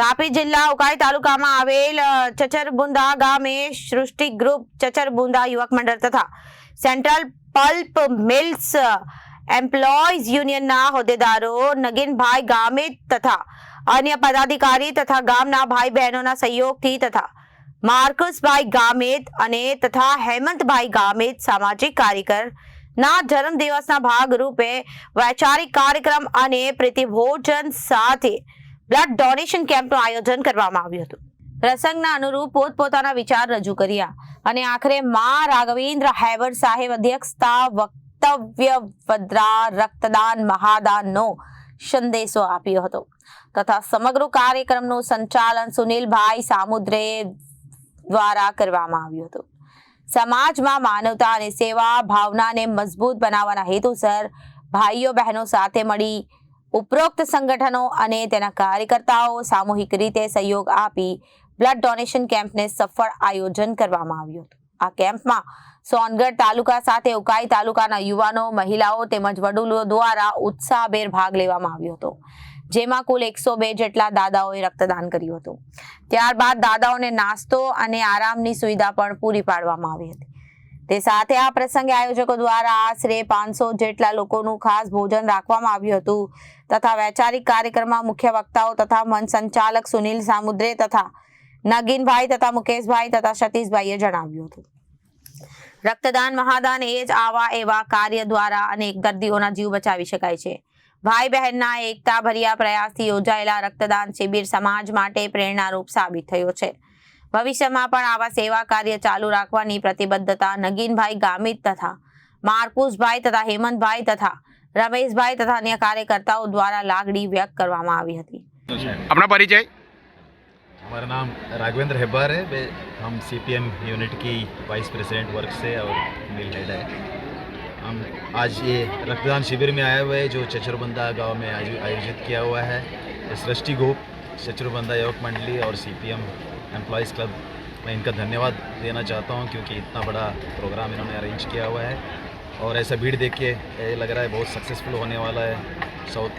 તાપી જિલ્લા ઉકાઈ તાલુકામાં આવેલ ચચરબુંદા ગામે સૃષ્ટિ ગ્રુપ ચચરબુંદા યુવક મંડળ તથા સેન્ટ્રલ પલ્પ મિલ્સ એમ્પ્લોઈઝ યુનિયનના હોદ્દેદારો નગીનભાઈ ગામિત તથા અન્ય પદાધિકારી તથા ગામના ભાઈ બહેનોના સહયોગથી તથા માર્કસભાઈ ગામિત અને તથા હેમંતભાઈ ગામિત સામાજિક કાર્યકર ના જન્મદિવસના ભાગરૂપે વૈચારિક કાર્યક્રમ અને પ્રીતિભોજન સાથે બ્લડ ડોનેશન કેમ્પનું આયોજન કરવામાં આવ્યું હતું। પ્રસંગના અનુરૂપ પોતપોતાના વિચાર રજૂ કર્યા અને આખરે મા રાઘવેન્દ્ર હેવર સાહેબ અધ્યક્ષતા વક્તવ્ય વદ્રા રક્તદાન મહાદાનનો સંદેશો આપ્યો હતો તથા સમગ્ર કાર્યક્રમનું સંચાલન સુનિલભાઈ સામુદ્રે દ્વારા કરવામાં આવ્યું હતું। સમાજમાં માનવતા અને સેવા ભાવનાને મજબૂત બનાવવાના હેતુસર ભાઈઓ બહેનો સાથે મળી ઉપરોક્ત સંગઠનો અને તેના કાર્યકર્તાઓ સામૂહિક રીતે સહયોગ આપી બ્લડ ડોનેશન કેમ્પને સફળ આયોજન કરવામાં આવ્યું હતું। આ કેમ્પમાં સોનગઢ તાલુકા સાથે ઉકાઈ તાલુકાના યુવાનો મહિલાઓ તેમજ વડીલો દ્વારા ઉત્સાહભેર ભાગ લેવામાં આવ્યો હતો, જેમાં કુલ 102 જેટલા દાદાઓએ રક્તદાન કર્યું હતું। ત્યારબાદ દાદાઓને નાસ્તો અને આરામની સુવિધા પણ પૂરી પાડવામાં આવી હતી। તે સાથે આ પ્રસંગે આયોજકો દ્વારા આશરે 500 જેટલા લોકોનું ખાસ ભોજન રાખવામાં આવ્યું હતું તથા વૈચારિક કાર્યક્રમમાં મુખ્ય વક્તાઓ તથા મંચ સંચાલક સુનિલ સામુદ્રે તથા નગીનભાઈ તથા મુકેશભાઈ તથા સતીશભાઈએ જણાવ્યું હતું। રક્તદાન મહાદાન એ જ આવા એવા કાર્ય દ્વારા અનેક દર્દીઓના જીવ બચાવી શકાય છે। ભાઈ બહેનના એકતા ભર્યા પ્રયાસથી યોજાયેલા રક્તદાન શિબિર સમાજ માટે પ્રેરણારૂપ સાબિત થયો છે। ભવિષ્યમાં પણ આવા સેવા કાર્ય ચાલુ રાખવાની પ્રતિબદ્ધતા નગીનભાઈ ગામિત તથા માર્કુસભાઈ તથા હેમંતભાઈ તથા રમેશભાઈ તથા અન્ય કાર્યકર્તાઓ દ્વારા લાગણી व्यक्त કરવામાં આવી હતી। अपना परिचय? हमारा नाम राघवेंद्र हेब्बार है। हम सीपीएम यूनिट की वाइस प्रेसिडेंट वर्क से और मिल हेड है। हम आज ये रक्तदान शिविर में आए हुए हैं जो चचरबंदा गांव में आयोजित किया हुआ है। सृष्टि ग्रुप चचरबंदा युवक मंडली और सीपीएम एम्प्लॉयज़ क्लब, मैं इनका धन्यवाद देना चाहता हूं क्योंकि इतना बड़ा प्रोग्राम इन्होंने अरेंज किया हुआ है और ऐसा भीड़ देख के ये लग रहा है बहुत सक्सेसफुल होने वाला है।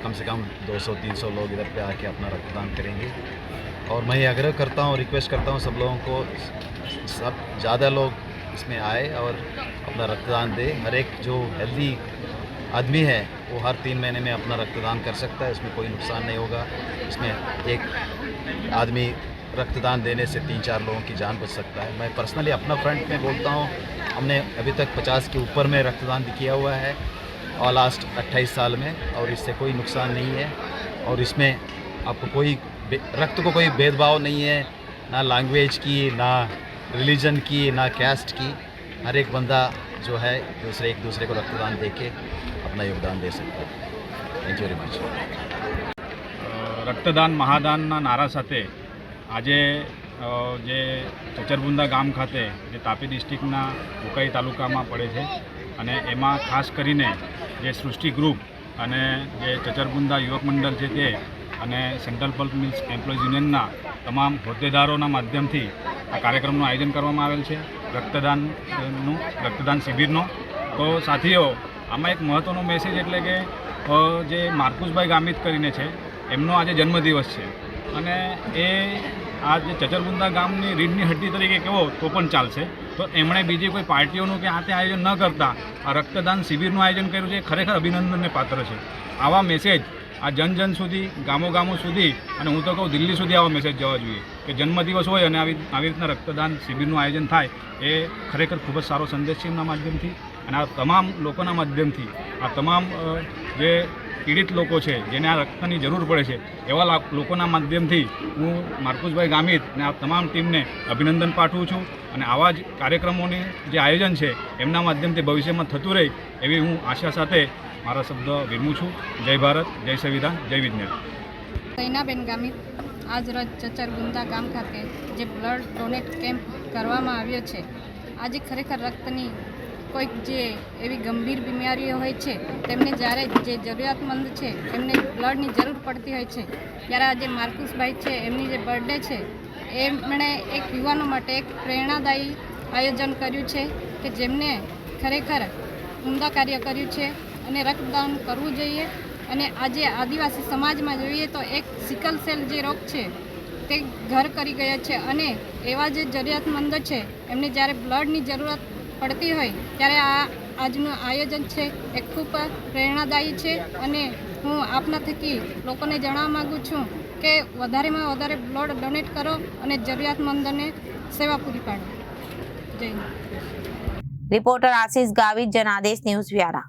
कम से कम 200-300 लोग इधर पे आके अपना रक्तदान करेंगे और मैं ये आग्रह करता हूँ, रिक्वेस्ट करता हूँ सब लोगों को, सब ज़्यादा लोग इसमें आए और अपना रक्तदान दे। हर एक जो हेल्दी आदमी है वो हर 3 महीने में अपना रक्तदान कर सकता है, उसमें कोई नुकसान नहीं होगा। इसमें एक आदमी रक्तदान देने से 3-4 लोगों की जान बच सकता है। मैं पर्सनली अपना फ्रंट में बोलता हूँ, हमने अभी तक 50 के ऊपर में रक्तदान किया हुआ है और लास्ट 28 साल में, और इससे कोई नुकसान नहीं है। और इसमें आपको कोई रक्त को कोई भेदभाव नहीं है, ना लैंग्वेज की, ना रिलीजन की, ना कैस्ट की। हर एक बंदा जो है एक दूसरे को रक्तदान दे के अपना योगदान दे सकता है। Thank you very much. રક્તદાન મહાદાનના નારા સાથે આજે જે ચચરબુંદા ગામ ખાતે જે તાપી ડિસ્ટ્રિક્ટના ઉકાઈ તાલુકામાં પડે છે અને એમાં ખાસ કરીને જે સૃષ્ટિ ગ્રુપ અને જે ચચરબુંદા યુવક મંડળ છે તે અને સેન્ટ્રલ પલ્પ મિલ્સ એમ્પ્લોઈઝ યુનિયનના તમામ હોદ્દેદારોના માધ્યમથી આ કાર્યક્રમનું આયોજન કરવામાં આવેલ છે, રક્તદાન શિબિરનો। તો સાથીઓ, આમાં એક મહત્ત્વનો મેસેજ એટલે કે જે માર્કુસભાઈ ગામિત કરીને છે એમનો આજે જન્મદિવસ છે અને એ આ જે ચચરબુંદા ગામની રીઢની હડ્ડી તરીકે કહેવો તો પણ ચાલશે। તો એમણે બીજી કોઈ પાર્ટીઓનું કે આ તે આયોજન ન કરતા આ રક્તદાન શિબિરનું આયોજન કર્યું છે, ખરેખર અભિનંદનને પાત્ર છે। આવા મેસેજ આ જન સુધી, ગામો સુધી, અને હું તો કહું દિલ્હી સુધી આવા મેસેજ જવા જોઈએ કે જન્મદિવસ હોય અને આવી રીતના રક્તદાન શિબિરનું આયોજન થાય એ ખરેખર ખૂબ જ સારો સંદેશ છે એમના માધ્યમથી। અને આ તમામ લોકોના માધ્યમથી આ તમામ જે પીડિત લોકો છે જેને આ રક્તની જરૂર પડે છે એવા લોકોના માધ્યમથી હું માર્કુસભાઈ ગામિત અને આ તમામ ટીમને અભિનંદન પાઠવું છું અને આવા જ કાર્યક્રમોની જે આયોજન છે એમના માધ્યમથી ભવિષ્યમાં થતું રહે એવી હું આશા સાથે મારા શબ્દ વિરમું છું। જય ભારત, જય સંવિધાન, જય વિજ્ઞાન। સૈનાબેન ગામિત આજ રોજ ચચરબુંદા ગામ ખાતે જે બ્લડ ડોનેટ કેમ્પ કરવામાં આવ્યો છે, આજે ખરેખર રક્તની કોઈક જે એવી ગંભીર બીમારીઓ હોય છે તેમને જ્યારે જે જરૂરિયાતમંદ છે એમને બ્લડની જરૂર પડતી હોય છે ત્યારે આજે માર્કુસભાઈ છે એમની જે બર્થડે છે એમણે એક યુવાનો માટે એક પ્રેરણાદાયી આયોજન કર્યું છે કે જેમને ખરેખર ઉમદા કાર્ય કર્યું છે અને રક્તદાન કરવું જોઈએ। અને આજે આદિવાસી સમાજમાં જોઈએ તો એક સિકલ સેલ જે રોગ છે તે ઘર કરી ગયા છે અને એવા જે જરૂરિયાતમંદ છે એમને જ્યારે બ્લડની જરૂરત પડતી હોય ત્યારે આજનું આયોજન છે એ ખૂબ પ્રેરણાદાયી છે અને હું આપના થકી લોકોને જણાવવા માગું છું કે વધારેમાં વધારે બ્લડ ડોનેટ કરો અને જરૂરિયાતમંદોને સેવા પૂરી પાડો. જય હિન્દ. રિપોર્ટર આશીષ ગાવિત, જનાદેશ ન્યૂઝ વ્યારા.